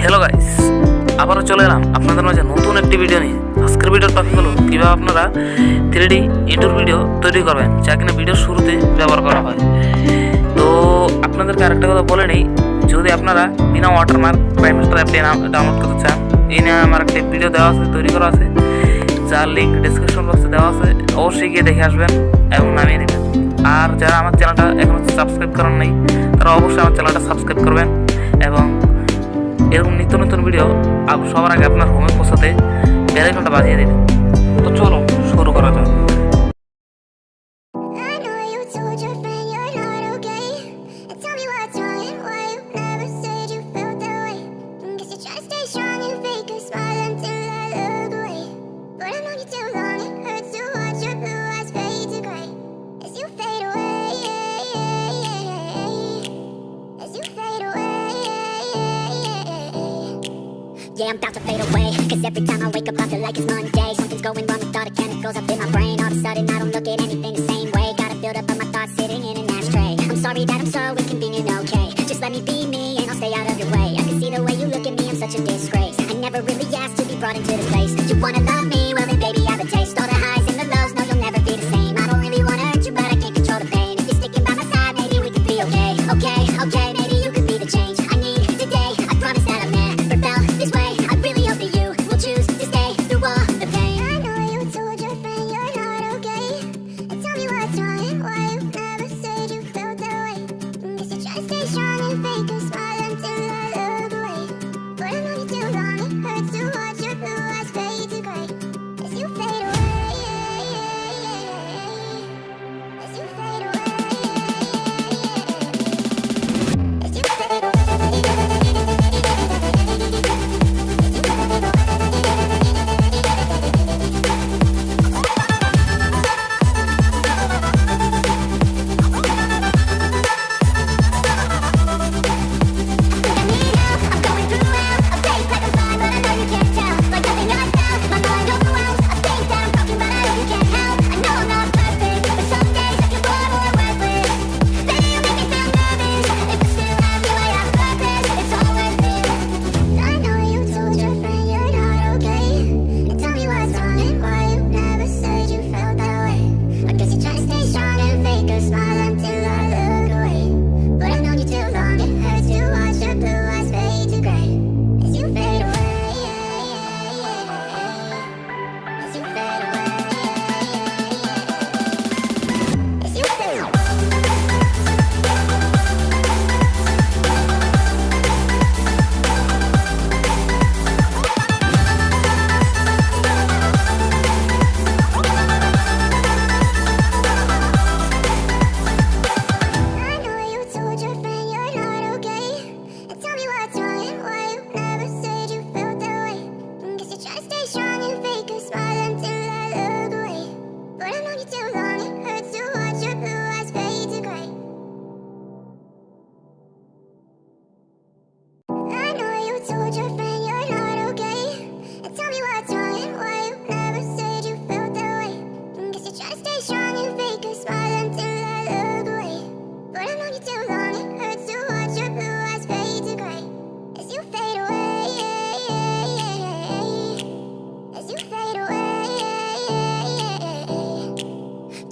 Hello guys, আবারও চলে এলাম আপনাদের মাঝে নতুন একটি ভিডিও নিয়ে। আজকের ভিডিওর টপিক হলো কীভাবে আপনারা 3D ইন্ট্রো ভিডিও তৈরি করবেন, যা কিনা ভিডিওর শুরুতে ব্যবহার করা হয়। তো আপনাদেরকে আরেকটা কথা বলে নিই, যদি আপনারা বিনা ওয়াটারমার্ক কিনেমাস্টার অ্যাপটি ডাউনলোড করতে চান, এই নিয়ে আমার একটা ভিডিও দেওয়া আছে, তৈরি করা আছে, যার লিঙ্ক ডিসক্রিপশন বক্সে দেওয়া আছে। অবশ্যই গিয়ে দেখে আসবেন এবং নামিয়ে নেবেন। আর যারা আমার চ্যানেলটা এখনও সাবস্ক্রাইব করেন নাই, তারা অবশ্যই আমার চ্যানেলটা সাবস্ক্রাইব করবেন এবং এরকম নিত্য নতুন ভিডিও সবার আগে আপনার হোমে পৌঁছাতে বেল আইকনটা বাজিয়ে দেবেন। তো চলো শুরু করা যাক। Yeah, I'm about to fade away, cause every time I wake up I feel like it's Monday. Something's going wrong with all the chemicals up in my brain. All of a sudden I don't look at anything the same way. Gotta build up of my thoughts sitting in an ashtray. I'm sorry that I'm so inconvenient, okay. Just let me be me and I'll stay out of your way. I can see the way you look at me, I'm such a disgrace. I never really asked to be brought into the place. You wanna love me, well then baby I have a taste. All the highs and the lows, no you'll never be the same. I don't really wanna hurt you but I can't control the pain. If you're sticking by my side, maybe we could be okay. Okay, maybe you could be the change I need today. I promise that I've never felt this way.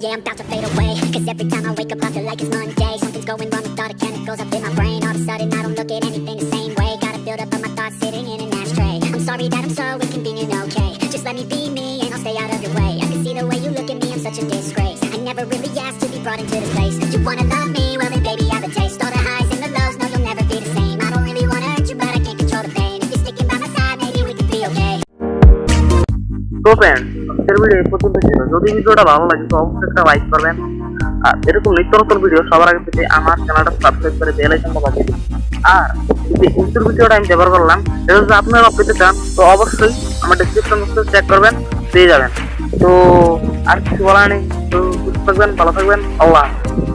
Yeah, I'm about to fade away, cause every time I wake up I feel like it's Monday. Something's going wrong with all the chemicals up in my brain. All of a sudden I don't look at anything the same way. Gotta build up of my thoughts sitting in an ashtray. I'm sorry that I'm so inconvenient, okay. Just let me be me and I'll stay out of your way. I can see the way you look at me, I'm such a disgrace. I never really asked to be brought into this place. You wanna love me, well then baby I have a taste. All the highs and the lows, no you'll never be the same. I don't really wanna hurt you but I can't control the pain. If you're sticking by my side, maybe we could be okay. তো friends, আজকের video এই পর্যন্ত ছিল। যদি ভিডিওটা ভালো লাগে তো অবশ্যই একটা লাইক করবেন। আর এরকম নিত্য নতুন ভিডিও সবার আগে পেতে আমার চ্যানেলটা সাবস্ক্রাইব করে বেল আইকনটা বাজিয়ে দিন। আর যে ইন্টার ভিডিওটা আমি ব্যবহার করলাম, এটা যদি আপনারা পেতে চান তো অবশ্যই আমার ডেসক্রিপশন বক্সে চেক করবেন, পেয়ে যাবেন। তো আর কিছু বলার নেই। তো সুস্থ থাকবেন, ভালো থাকবেন, আল্লাহ।